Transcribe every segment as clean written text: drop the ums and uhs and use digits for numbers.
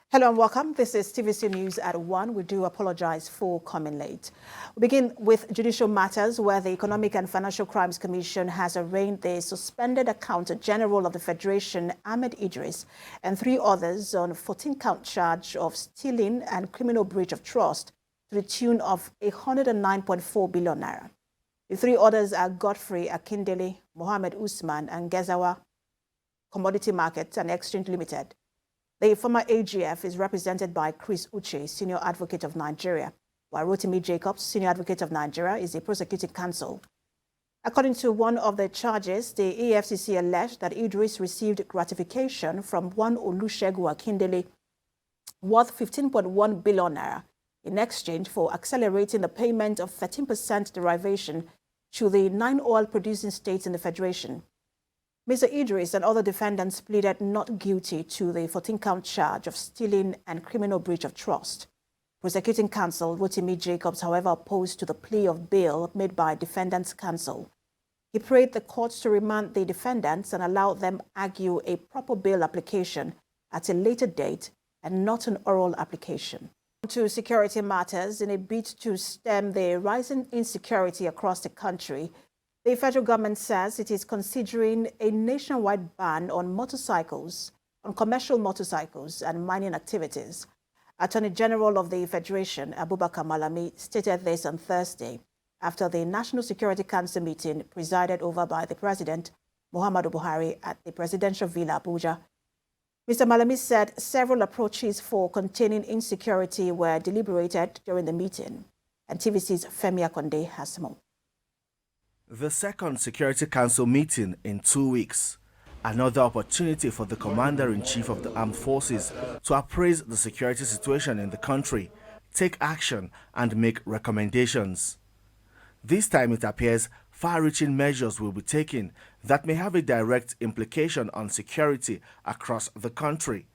Hello and welcome. This is TVC News at 1. We do apologize for coming late. We begin with judicial matters where the Economic and Financial Crimes Commission has arraigned the suspended Accountant General of the Federation, Ahmed Idris, and 3 others on a 14-count charge of stealing and criminal breach of trust to the tune of 109.4 billion naira. The 3 others are Godfrey Akindele, Mohammed Usman, and Gezawa Commodity Market and Exchange Limited. The former AGF is represented by Chris Uche, Senior Advocate of Nigeria, while Rotimi Jacobs, Senior Advocate of Nigeria, is a prosecuting counsel. According to one of the charges, the EFCC alleged that Idris received gratification from one Olusegun Akindele worth 15.1 billion naira in exchange for accelerating the payment of 13% derivation to the 9 oil-producing states in the Federation. Mr. Idris and other defendants pleaded not guilty to the 14-count charge of stealing and criminal breach of trust. Prosecuting counsel Rotimi Jacobs, however, opposed to the plea of bail made by defendants' counsel. He prayed the courts to remand the defendants and allow them argue a proper bail application at a later date and not an oral application. To security matters, in a bid to stem the rising insecurity across the country, the federal government says it is considering a nationwide ban on motorcycles, on commercial motorcycles and mining activities. Attorney General of the Federation, Abubakar Malami, stated this on Thursday after the National Security Council meeting presided over by the President, Muhammadu Buhari, at the Presidential Villa, Abuja. Mr. Malami said several approaches for containing insecurity were deliberated during the meeting, and TVC's Femi Akonde has more. The second Security Council meeting in 2 weeks. Another opportunity for the Commander-in-Chief of the Armed Forces to appraise the security situation in the country, take action and make recommendations. This time it appears far-reaching measures will be taken that may have a direct implication on security across the country.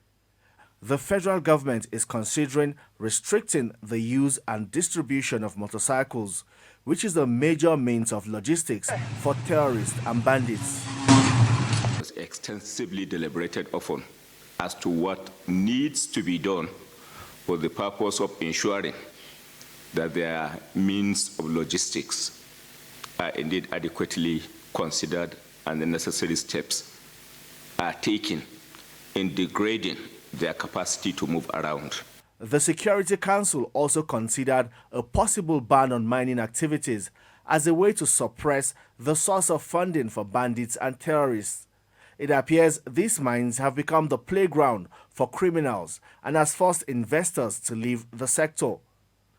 The federal government is considering restricting the use and distribution of motorcycles, which is a major means of logistics for terrorists and bandits. It was extensively deliberated often as to what needs to be done for the purpose of ensuring that their means of logistics are indeed adequately considered and the necessary steps are taken in degrading their capacity to move around. The Security Council also considered a possible ban on mining activities as a way to suppress the source of funding for bandits and terrorists. It appears these mines have become the playground for criminals and has forced investors to leave the sector.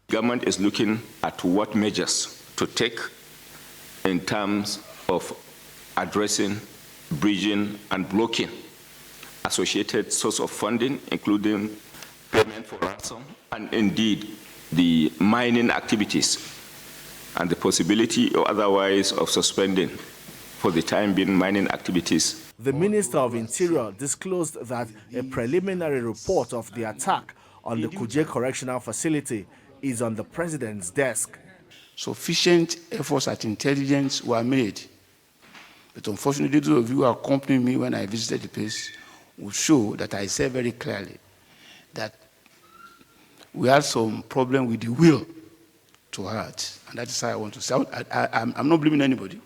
Government is looking at what measures to take in terms of addressing, bridging, and blocking associated source of funding, including payment for ransom, and indeed the mining activities, and the possibility or otherwise of suspending for the time being mining activities. The Minister of Interior disclosed that a preliminary report of the attack on the Kuje Correctional Facility is on the President's desk. Sufficient efforts at intelligence were made, but unfortunately those of you who accompanied me when I visited the place will show that I said very clearly that we had some problem with the will to hurt, and that is how I want to say. I'm not blaming anybody.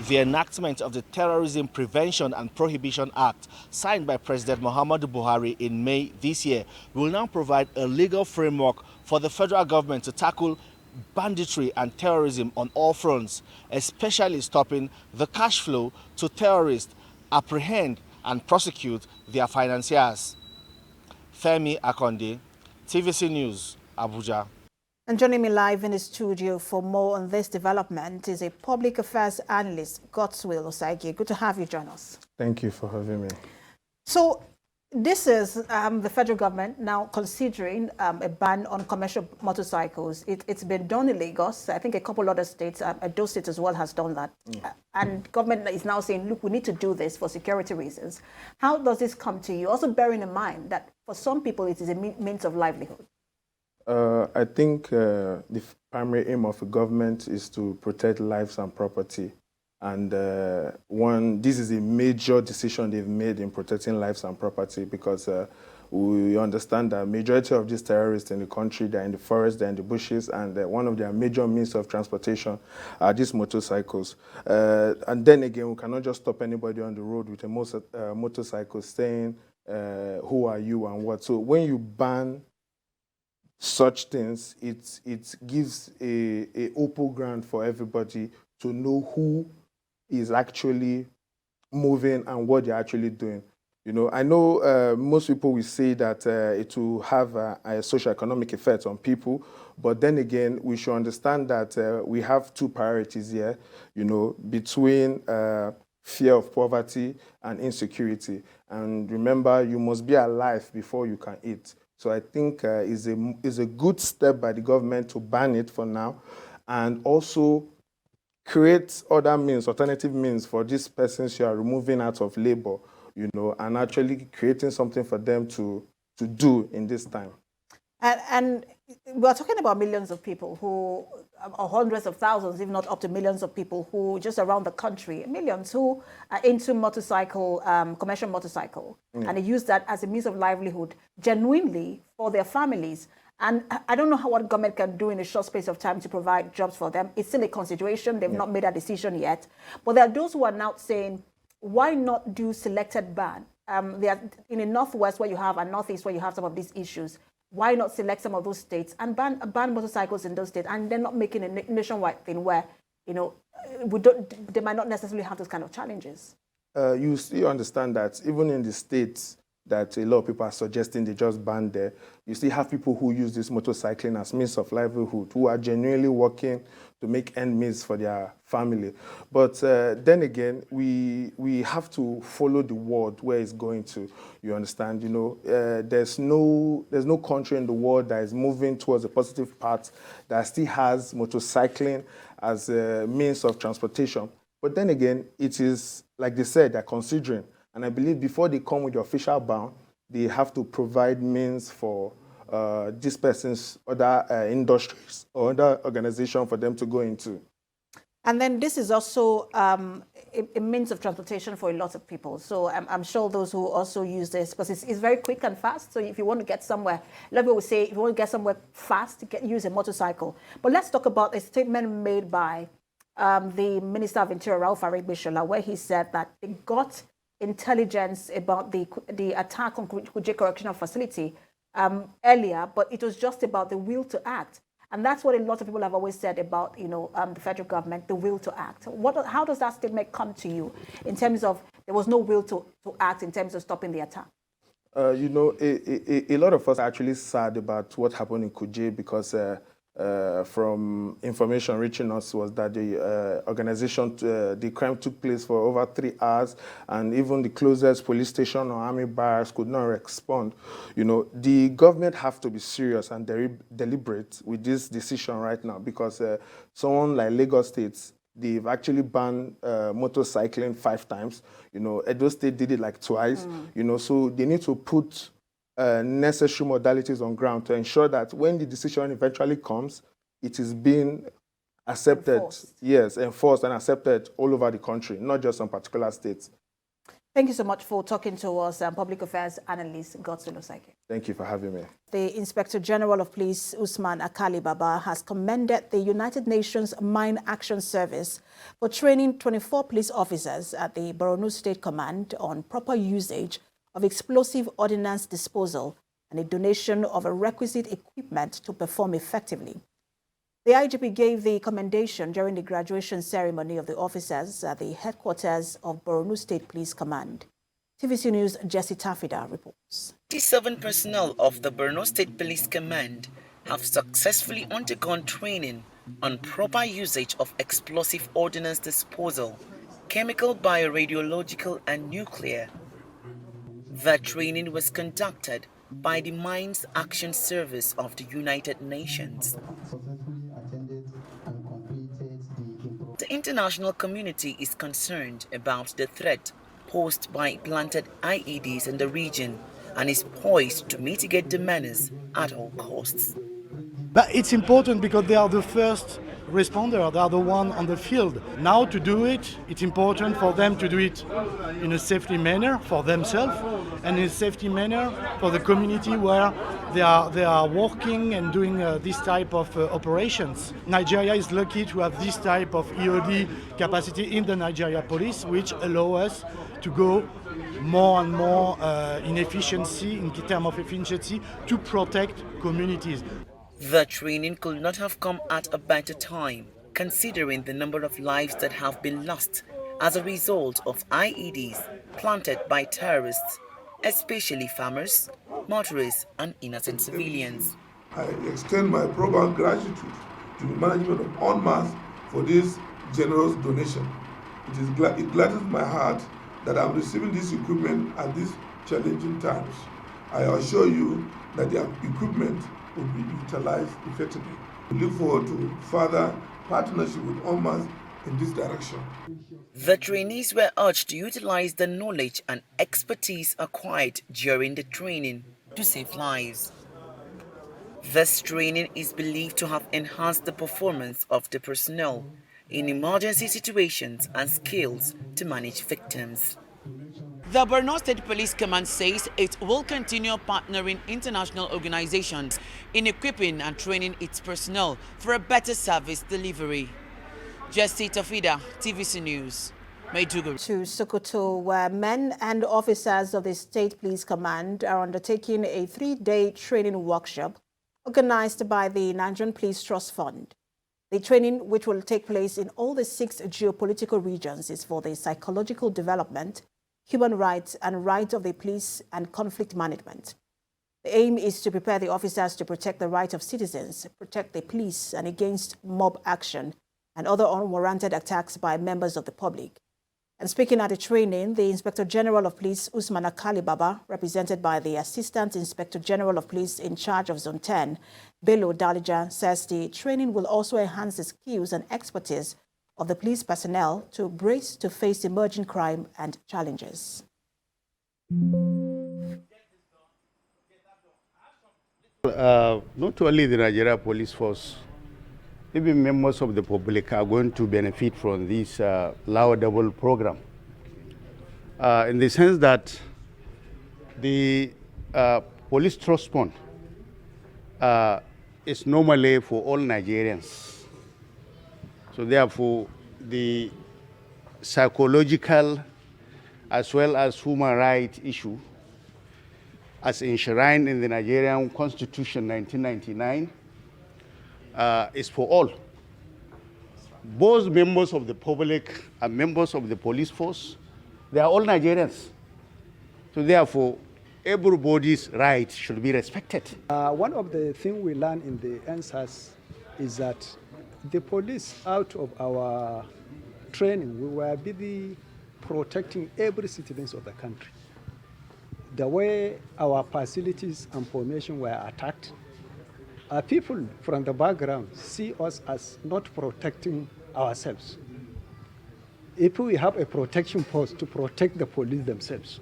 The enactment of the Terrorism Prevention and Prohibition Act, signed by President Muhammadu Buhari in May this year, will now provide a legal framework for the federal government to tackle banditry and terrorism on all fronts, especially stopping the cash flow to terrorists, apprehend and prosecute their financiers. Femi Akonde, TVC News, Abuja. And joining me live in the studio for more on this development is a public affairs analyst, Olusegun. Good to have you join us. Thank you for having me. So this is the federal government now considering a ban on commercial motorcycles. It's been done in Lagos. I think a couple other states, Edo State as well, has done that. And government is now saying, look, we need to do this for security reasons. How does this come to you? Also bearing in mind that for some people, it is a means of livelihood. I think the primary aim of the government is to protect lives and property. And this is a major decision they've made in protecting lives and property, because We understand that majority of these terrorists in the country, they're in the forest, they're in the bushes, and one of their major means of transportation are these motorcycles. And then again, we cannot just stop anybody on the road with a motorcycle saying, who are you and what. So when you ban such things, it gives a open ground for everybody to know who is actually moving and what they're actually doing. You know, I know most people will say that it will have a socio-economic effect on people, but then again, we should understand that we have two priorities here, you know, between fear of poverty and insecurity. And remember, you must be alive before you can eat. So I think it's a good step by the government to ban it for now, and also create other means, alternative means for these persons you are removing out of labor, you know, and actually creating something for them to do in this time. And we're talking about millions of people who, or hundreds of thousands, if not up to millions of people who just around the country, millions who are into motorcycle, commercial motorcycle, and they use that as a means of livelihood genuinely for their families. And I don't know what government can do in a short space of time to provide jobs for them. It's still a consideration. They've not made a decision yet. But there are those who are now saying, why not do selected ban? They are in the Northwest where you have, and Northeast where you have some of these issues. Why not select some of those states and ban motorcycles in those states, and they're not making a nationwide thing where, you know, they might not necessarily have those kind of challenges. You still understand that even in the states that a lot of people are suggesting they just ban there, you still have people who use this motorcycling as means of livelihood, who are genuinely working to make end meets for their family. But then again, we have to follow the world where it's going to. You understand? You know, there's no country in the world that is moving towards a positive path that still has motorcycling as a means of transportation. But then again, it is, like they said, they're considering. And I believe before they come with the official ban, they have to provide means for these persons, other industries or other organizations for them to go into. And then this is also a means of transportation for a lot of people. So I'm sure those who also use this, because it's very quick and fast. So if you want to get somewhere, a lot of people will say, if you want to get somewhere fast, use a motorcycle. But let's talk about a statement made by the Minister of Interior, Arraigns, where he said that they got intelligence about the attack on Kuje Correctional Facility earlier, but it was just about the will to act. And that's what a lot of people have always said about, you know, the federal government, the will to act. How does that statement come to you in terms of there was no will to act in terms of stopping the attack? You know, a lot of us are actually sad about what happened in Kuje, because from information reaching us was that the organization, the crime took place for over 3 hours, and even the closest police station or army barracks could not respond. You know, the government have to be serious and deliberate with this decision right now, because someone like Lagos State, they've actually banned motorcycling 5 times. You know, Edo State did it like twice. You know, so they need to put necessary modalities on ground to ensure that when the decision eventually comes, it is being accepted, enforced and accepted all over the country, not just some particular states. Thank you so much for talking to us, Public Affairs Analyst Olusegun. Thank you for having me. The Inspector General of Police, Usman Akali Baba, has commended the United Nations Mine Action Service for training 24 police officers at the Borno State Command on proper usage of explosive ordnance disposal and a donation of a requisite equipment to perform effectively. The IGP gave the commendation during the graduation ceremony of the officers at the headquarters of Borno State Police Command. TVC News' Jesse Tafida reports. 57 personnel of the Borno State Police Command have successfully undergone training on proper usage of explosive ordnance disposal, chemical, bioradiological, and nuclear. The training was conducted by the Mines Action Service of the United Nations. The international community is concerned about the threat posed by planted IEDs in the region and is poised to mitigate the menace at all costs. But it's important because they are the first responders, they are the one on the field. Now to do it, it's important for them to do it in a safety manner for themselves and in a safety manner for the community where they are working and doing this type of operations. Nigeria is lucky to have this type of EOD capacity in the Nigeria police, which allow us to go more and more in efficiency, in terms of efficiency, to protect communities. The training could not have come at a better time, considering the number of lives that have been lost as a result of IEDs planted by terrorists, especially farmers, motorists, and innocent civilians. I extend my profound gratitude to the management of UNMAS for this generous donation. It gladdens my heart that I'm receiving this equipment at these challenging times. I assure you that the equipment will be utilized effectively. We look forward to further partnership with UNMAS in this direction. The trainees were urged to utilize the knowledge and expertise acquired during the training to save lives. This training is believed to have enhanced the performance of the personnel in emergency situations and skills to manage victims. The Borno State Police Command says it will continue partnering international organizations in equipping and training its personnel for a better service delivery. Jessie Tafida, TVC News, Maiduguri. To Sokoto, where men and officers of the State Police Command are undertaking a 3-day training workshop organized by the Nigerian Police Trust Fund. The training, which will take place in all the 6 geopolitical regions, is for the psychological development, human rights and rights of the police and conflict management. The aim is to prepare the officers to protect the rights of citizens, protect the police and against mob action and other unwarranted attacks by members of the public. And speaking at the training, the Inspector General of Police, Usman Akali Baba, represented by the Assistant Inspector General of Police in charge of Zone 10, Bello Dalija, says the training will also enhance the skills and expertise of the police personnel to brace to face emerging crime and challenges. Not only the Nigeria Police Force, even members of the public are going to benefit from this laudable program. In the sense that the police trust fund is normally for all Nigerians. So therefore, the psychological as well as human rights issue, as enshrined in the Nigerian Constitution 1999, is for all. Both members of the public and members of the police force, they are all Nigerians. So therefore, everybody's rights should be respected. One of the things we learn in the answers is that the police, out of our training, we were busy protecting every citizen of the country. The way our facilities and formation were attacked, people from the background see us as not protecting ourselves. If we have a protection post to protect the police themselves,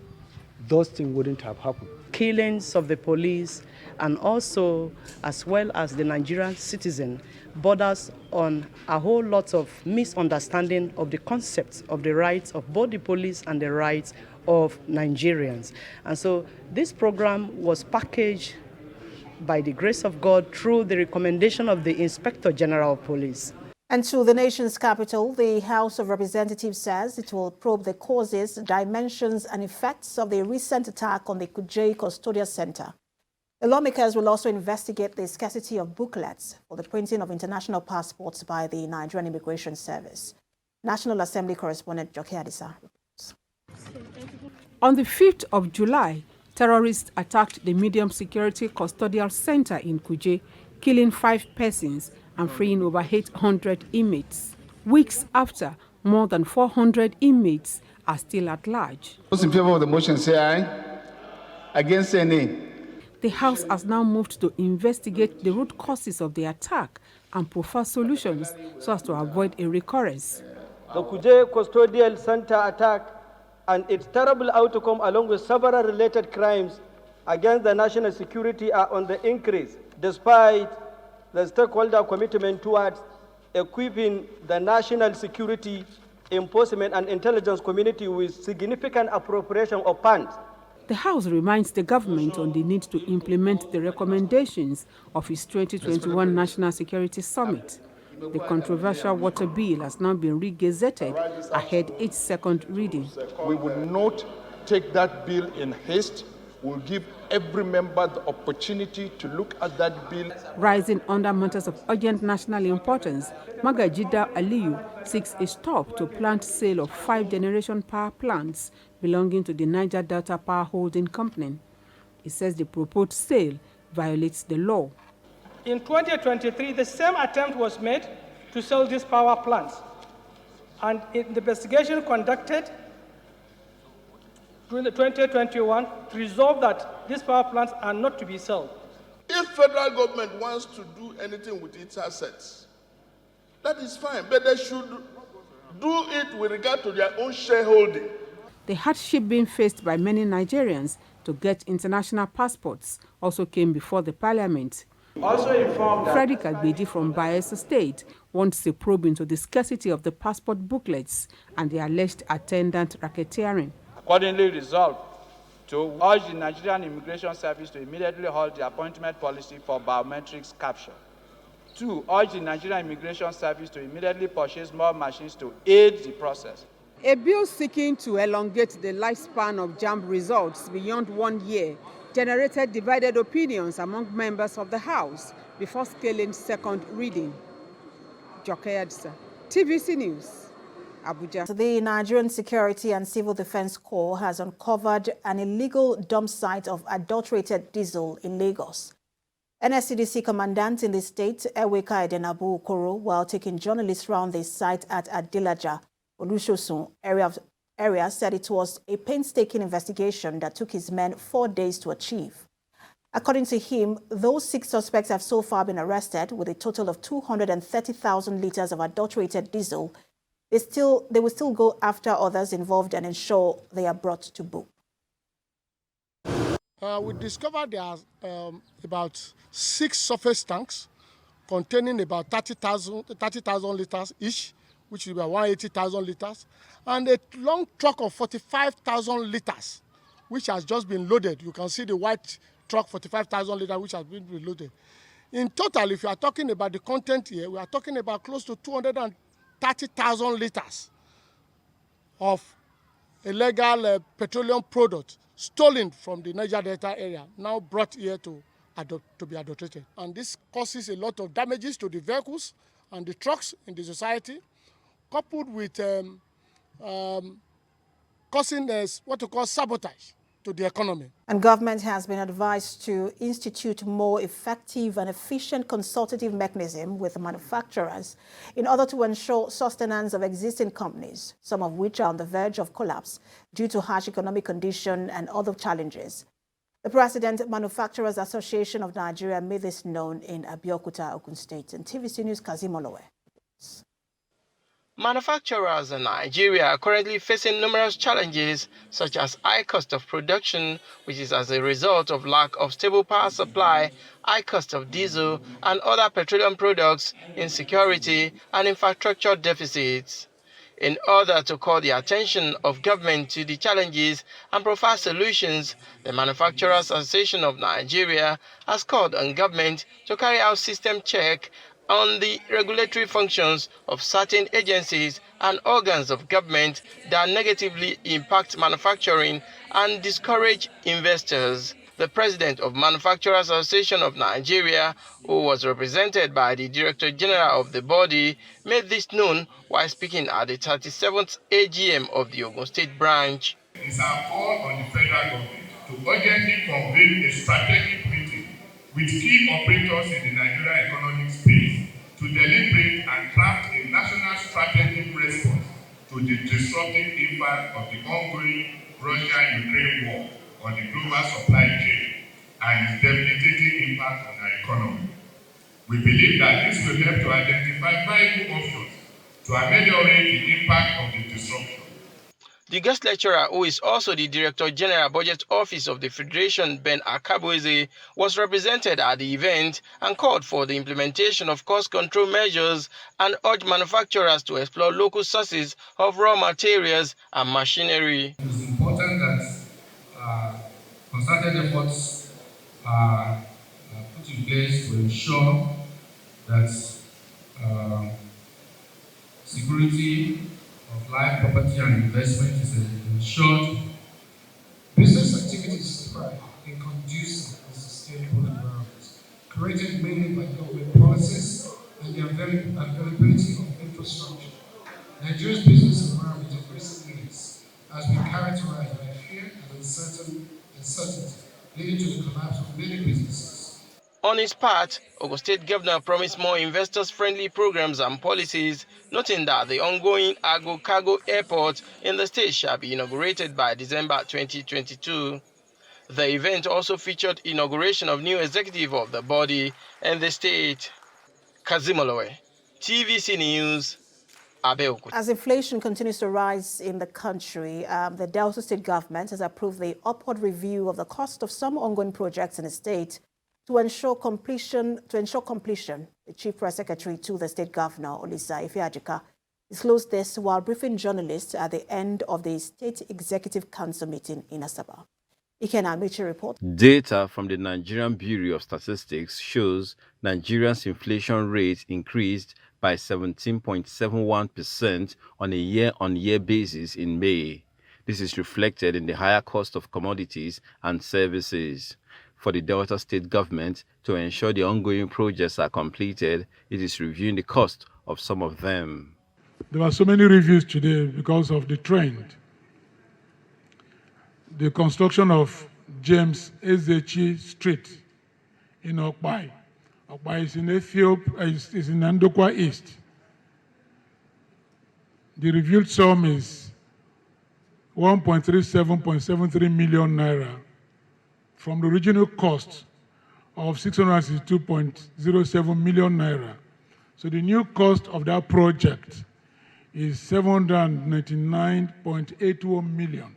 those things wouldn't have happened. Killings of the police and also as well as the Nigerian citizen borders on a whole lot of misunderstanding of the concepts of the rights of both the police and the rights of Nigerians. And so this program was packaged by the grace of God through the recommendation of the Inspector General of Police. And to the nation's capital, the House of Representatives says it will probe the causes, dimensions and effects of the recent attack on the Kuje Custodial Center. The lawmakers will also investigate the scarcity of booklets for the printing of international passports by the Nigerian Immigration Service. National Assembly correspondent Joke Adisa reports. On the 5th of July, terrorists attacked the medium security custodial center in Kuje, killing 5 persons and freeing over 800 inmates. Weeks after, more than 400 inmates are still at large. Those in favor of the motion say aye. Against say nay. The House has now moved to investigate the root causes of the attack and prefer solutions so as to avoid a recurrence. The Kuje Custodial Center attack and its terrible outcome along with several related crimes against the national security are on the increase, despite the stakeholder commitment towards equipping the national security, enforcement, and intelligence community with significant appropriation of funds. The House reminds the government on the need to implement the recommendations of its 2021 National Security Summit. The controversial water bill has now been re-gazetted ahead its second reading. We will not take that bill in haste. We'll give every member the opportunity to look at that bill. Rising under matters of urgent national importance, Magajida Aliyu seeks a stop to planned sale of 5 generation power plants belonging to the Niger Delta Power Holding Company. He says the proposed sale violates the law. In 2023, the same attempt was made to sell these power plants. And in the investigation conducted during the 2021 resolved that these power plants are not to be sold. If federal government wants to do anything with its assets, that is fine, but they should do it with regard to their own shareholding. The hardship being faced by many Nigerians to get international passports also came before the parliament. Also informed that Frederick Agbeji from Bayelsa State wants a probe into the scarcity of the passport booklets and the alleged attendant racketeering. Accordingly resolved to urge the Nigerian Immigration Service to immediately halt the appointment policy for biometrics capture. 2, urge the Nigerian Immigration Service to immediately purchase more machines to aid the process. A bill seeking to elongate the lifespan of JAMB results beyond 1 year generated divided opinions among members of the House before scaling second reading. Joke Adisa, TVC News, Abuja. The Nigerian Security and Civil Defense Corps has uncovered an illegal dump site of adulterated diesel in Lagos. NSCDC commandant in the state, Eweka Edenabu Okoro, while taking journalists around the site at Adilaja, Olusegun area, said it was a painstaking investigation that took his men 4 days to achieve. According to him, those 6 suspects have so far been arrested with a total of 230,000 liters of adulterated diesel. They will still go after others involved and ensure they are brought to book. We discovered there are about 6 surface tanks containing about 30,000 liters each, which is about 180,000 liters, and a long truck of 45,000 liters, which has just been loaded. You can see the white truck, 45,000 liters, which has been reloaded. In total, if you are talking about the content here, we are talking about close to 230,000 liters of illegal petroleum product stolen from the Niger Delta area, now brought here to be adulterated. And this causes a lot of damages to the vehicles and the trucks in the society, coupled with causing what we call sabotage to the economy. And government has been advised to institute more effective and efficient consultative mechanism with manufacturers in order to ensure sustenance of existing companies, some of which are on the verge of collapse due to harsh economic condition and other challenges. The President Manufacturers Association of Nigeria made this known in Abeokuta, Ogun State. And TVC News, Kazim Olowe. Manufacturers in Nigeria are currently facing numerous challenges, such as high cost of production, which is as a result of lack of stable power supply, high cost of diesel and other petroleum products, insecurity and infrastructure deficits. In order to call the attention of government to the challenges and provide solutions, the Manufacturers Association of Nigeria has called on government to carry out system check on the regulatory functions of certain agencies and organs of government that negatively impact manufacturing and discourage investors. The president of Manufacturers Association of Nigeria, who was represented by the Director General of the body, made this known while speaking at the 37th AGM of the Ogun State branch. It's our call on the federal government to urgently convene a strategic meeting with key operators in the Nigerian economic space to deliberate and craft a national strategic response to the disruptive impact of the ongoing Russia-Ukraine war on the global supply chain and its debilitating impact on our economy. We believe that this will help to identify viable options to ameliorate the impact of the disruption. The guest lecturer, who is also the Director General Budget Office of the Federation, Ben Akabueze, was represented at the event and called for the implementation of cost control measures and urged manufacturers to explore local sources of raw materials and machinery. It is important that concerted efforts are put in place to ensure that security of life, property, and investment is ensured. Business activities thrive in conducive and sustainable environments, created mainly by government policies and the availability of infrastructure. Nigeria's business environment of recent years has been characterized by fear and uncertainty, leading to the collapse of many businesses. On his part, Ogun State Governor promised more investors-friendly programs and policies, noting that the ongoing Agbo Cargo Airport in the state shall be inaugurated by December 2022. The event also featured inauguration of new executive of the body and the state. Kazimolowe, TVC News, Abeokuta. As inflation continues to rise in the country, the Delta State government has approved the upward review of the cost of some ongoing projects in the state to ensure completion. The Chief Press Secretary to the State Governor, Olusegun Akindele, disclosed this while briefing journalists at the end of the State Executive Council meeting in Asaba. Ikenna Amechi report. Data from the Nigerian Bureau of Statistics shows Nigeria's inflation rate increased by 17.71% on a year-on-year basis in May. This is reflected in the higher cost of commodities and services. For the Delta State government, to ensure the ongoing projects are completed, it is reviewing the cost of some of them. There were so many reviews today because of the trend. The construction of James Ezechi Street in Okpai. Okpai is in Ethiopia, is in Ndokwa East. The reviewed sum is 1.37.73 million naira. From the original cost of 662.07 million naira. So the new cost of that project is 799.81 million.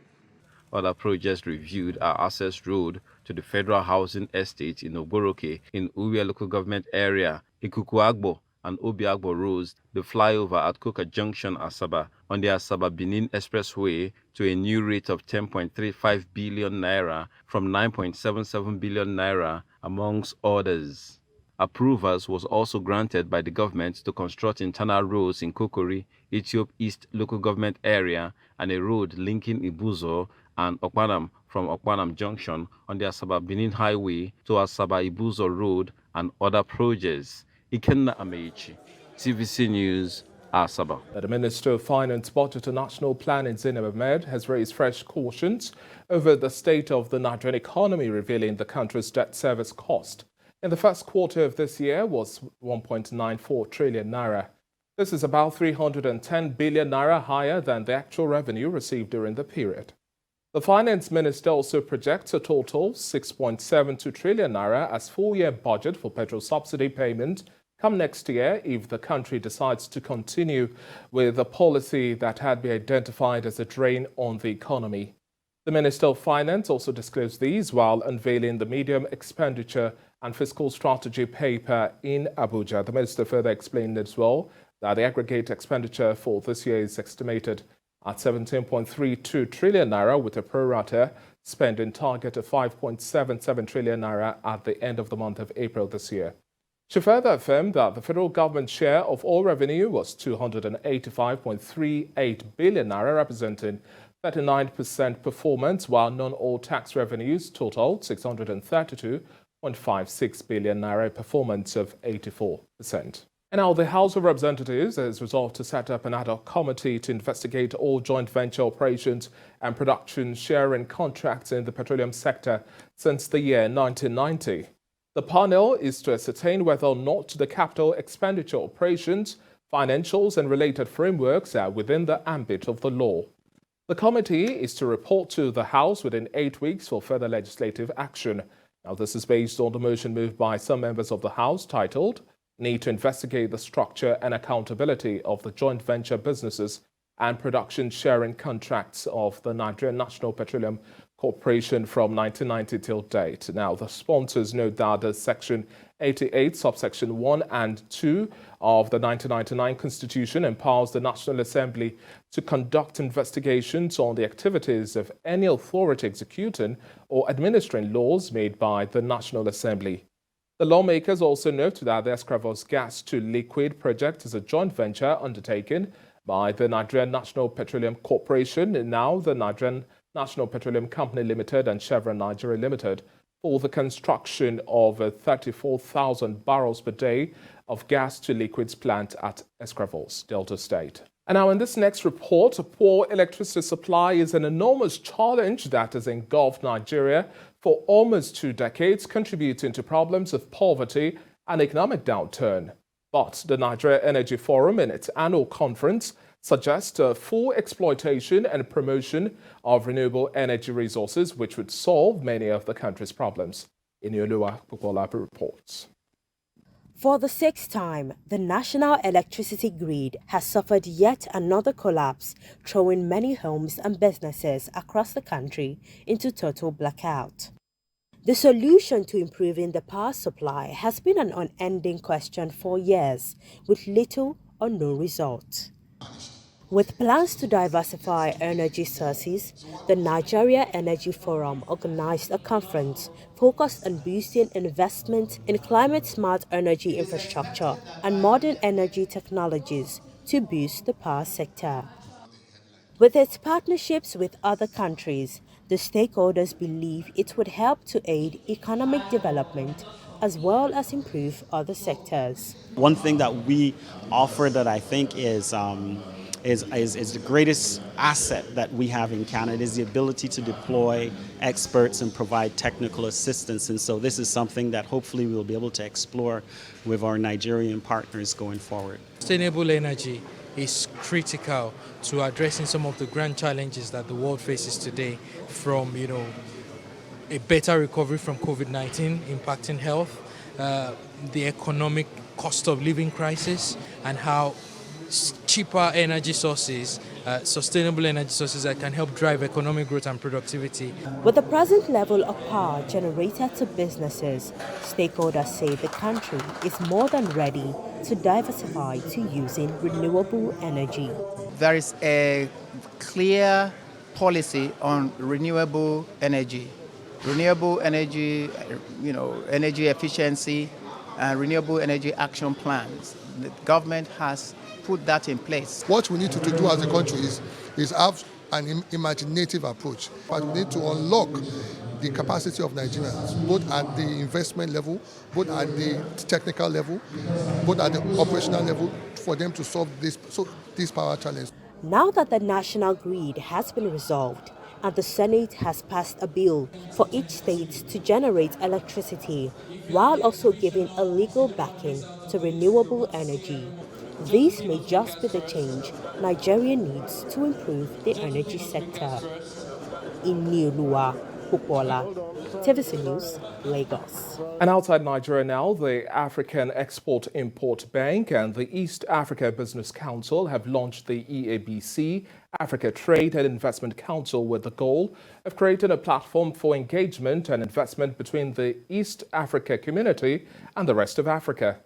Other projects reviewed are Access Road to the Federal Housing Estate in Oboroke in Uwe local government area, Ikuku-Agbo and Obi-Agbo Roads, the flyover at Koka Junction, Asaba, on the Asaba-Benin Expressway to a new rate of 10.35 billion naira from 9.77 billion naira, amongst others. Approvals was also granted by the government to construct internal roads in Kokori, Ethiop East local government area, and a road linking Ibuzo and Okpanam from Okpanam Junction on the Asaba-Benin Highway to Asaba-Ibuzo Road, and other projects. Ikenna Amechi, TVC News, Asaba. The Minister of Finance, Budget and National Planning, Ahmed, has raised fresh cautions over the state of the Nigerian economy, revealing the country's debt service cost in the first quarter of this year was 1.94 trillion naira. This is about 310 billion naira higher than the actual revenue received during the period. The Finance Minister also projects a total 6.72 trillion naira as full-year budget for petrol subsidy payment come next year if the country decides to continue with a policy that had been identified as a drain on the economy. The Minister of Finance also disclosed these while unveiling the medium expenditure and fiscal strategy paper in Abuja. The Minister further explained as well that the aggregate expenditure for this year is estimated at 17.32 trillion naira with a pro rata spending target of 5.77 trillion naira at the end of the month of April this year. She further affirmed that the federal government's share of all revenue was 285.38 billion naira, representing 39% performance, while non-all tax revenues totaled 632.56 billion naira, a performance of 84%. And now the House of Representatives has resolved to set up an ad hoc committee to investigate all joint venture operations and production sharing contracts in the petroleum sector since the year 1990. The panel is to ascertain whether or not the capital expenditure operations, financials and related frameworks are within the ambit of the law. The committee is to report to the House within 8 weeks for further legislative action. Now, this is based on the motion moved by some members of the House titled, "Need to investigate the structure and accountability of the joint venture businesses and production sharing contracts of the Nigerian National Petroleum Corporation from 1990 till date. Now, the sponsors note that the Section 88, subsection 1 and 2 of the 1999 Constitution empowers the National Assembly to conduct investigations on the activities of any authority executing or administering laws made by the National Assembly. The lawmakers also note that the Escravos Gas to Liquid project is a joint venture undertaken by the Nigerian National Petroleum Corporation, and now the Nigerian National Petroleum Company Limited and Chevron Nigeria Limited, for the construction of a 34,000 barrels per day of gas to liquids plant at Escravos, Delta State. And now in this next report, a poor electricity supply is an enormous challenge that has engulfed Nigeria for almost 2 decades, contributing to problems of poverty and economic downturn. But the Nigeria Energy Forum, in its annual conference, suggests a full exploitation and promotion of renewable energy resources, which would solve many of the country's problems. Olusegun Akindele reports. For the 6th time, the national electricity grid has suffered yet another collapse, throwing many homes and businesses across the country into total blackout. The solution to improving the power supply has been an unending question for years, with little or no result. With plans to diversify energy sources, the Nigeria Energy Forum organized a conference focused on boosting investment in climate-smart energy infrastructure and modern energy technologies to boost the power sector. With its partnerships with other countries, the stakeholders believe it would help to aid economic development as well as improve other sectors. One thing that we offer that I think is the greatest asset that we have in Canada is the ability to deploy experts and provide technical assistance. And so this is something that hopefully we'll be able to explore with our Nigerian partners going forward. Sustainable energy is critical to addressing some of the grand challenges that the world faces today, from a better recovery from COVID-19 impacting health, the economic cost of living crisis, and how cheaper energy sources, sustainable energy sources that can help drive economic growth and productivity. With the present level of power generated to businesses, stakeholders say the country is more than ready to diversify to using renewable energy. There is a clear policy on renewable energy. Renewable energy, energy efficiency, and renewable energy action plans. The government has put that in place. What we need to do as a country is have an imaginative approach. But we need to unlock the capacity of Nigerians, both at the investment level, both at the technical level, both at the operational level, for them to solve this power challenge. Now that the national grid has been resolved, and the Senate has passed a bill for each state to generate electricity, while also giving a legal backing to renewable energy. This may just be the change Nigeria needs to improve the energy sector. In Olusegun Akindele, TVC News, Lagos. And outside Nigeria now, the African Export-Import Bank and the East Africa Business Council have launched the EABC, Africa Trade and Investment Council, with the goal of creating a platform for engagement and investment between the East Africa community and the rest of Africa.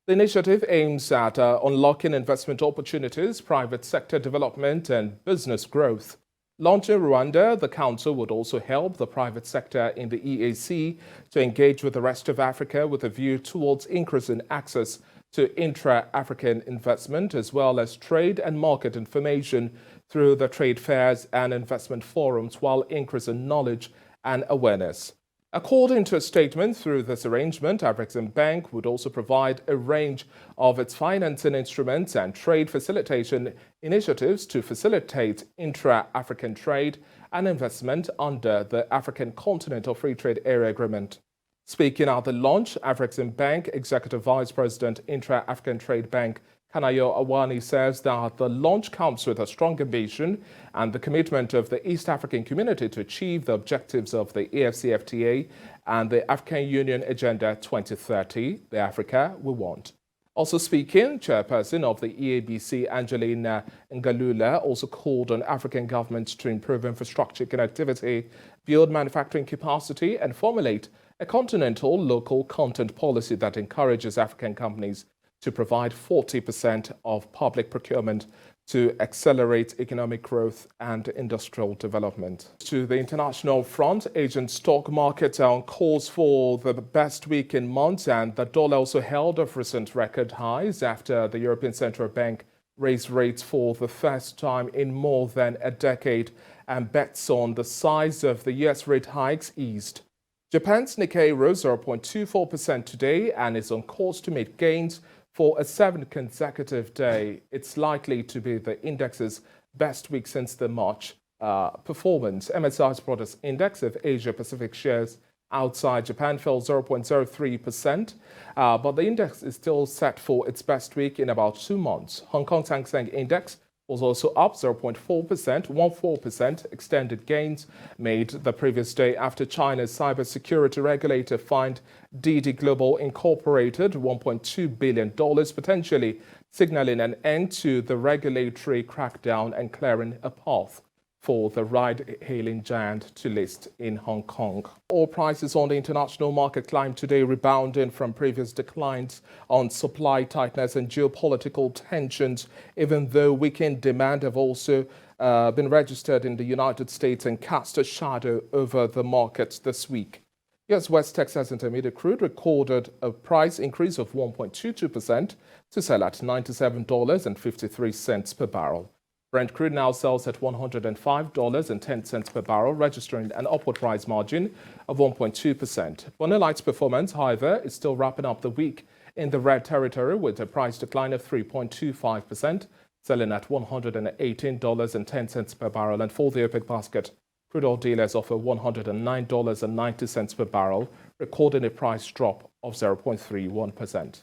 The initiative aims at unlocking investment opportunities, private sector development and business growth. Launched in Rwanda, the Council would also help the private sector in the EAC to engage with the rest of Africa with a view towards increasing access to intra-African investment, as well as trade and market information through the trade fairs and investment forums, while increasing knowledge and awareness. According to a statement, through this arrangement, Arraigns Bank would also provide a range of its financing instruments and trade facilitation initiatives to facilitate intra-African trade and investment under the African Continental Free Trade Area Agreement. Speaking at the launch, Arraigns Bank Executive Vice President, Intra-African Trade Bank, Kanayo Awani, says that the launch comes with a strong ambition and the commitment of the East African community to achieve the objectives of the EFCFTA and the African Union Agenda 2030, the Africa we want. Also speaking, chairperson of the EABC, Angelina Ngalula, also called on African governments to improve infrastructure connectivity, build manufacturing capacity, and formulate a continental local content policy that encourages African companies to provide 40% of public procurement to accelerate economic growth and industrial development. To the international front, Asian stock markets are on course for the best week in months, and the dollar also held off recent record highs after the European Central Bank raised rates for the first time in more than a decade, and bets on the size of the US rate hikes eased. Japan's Nikkei rose 0.24% today and is on course to make gains for a 7th consecutive day. It's likely to be the index's best week since the March performance. MSCI's Products Index of Asia-Pacific shares outside Japan fell 0.03%, but the index is still set for its best week in about 2 months. Hong Kong's Hang Seng Index was also up 0.4%, 1.4% extended gains made the previous day after China's cybersecurity regulator fined DD Global Incorporated $1.2 billion, potentially signaling an end to the regulatory crackdown and clearing a path for the ride-hailing giant to list in Hong Kong. Oil prices on the international market climbed today, rebounding from previous declines on supply tightness and geopolitical tensions, even though weakened demand have also been registered in the United States and cast a shadow over the markets this week. US West Texas Intermediate crude recorded a price increase of 1.22% to sell at $97.53 per barrel. Brent crude now sells at $105.10 per barrel, registering an upward price margin of 1.2%. Bonnet Light's performance, however, is still wrapping up the week in the red territory with a price decline of 3.25%, selling at $118.10 per barrel. And for the OPEC basket, crude oil dealers offer $109.90 per barrel, recording a price drop of 0.31%.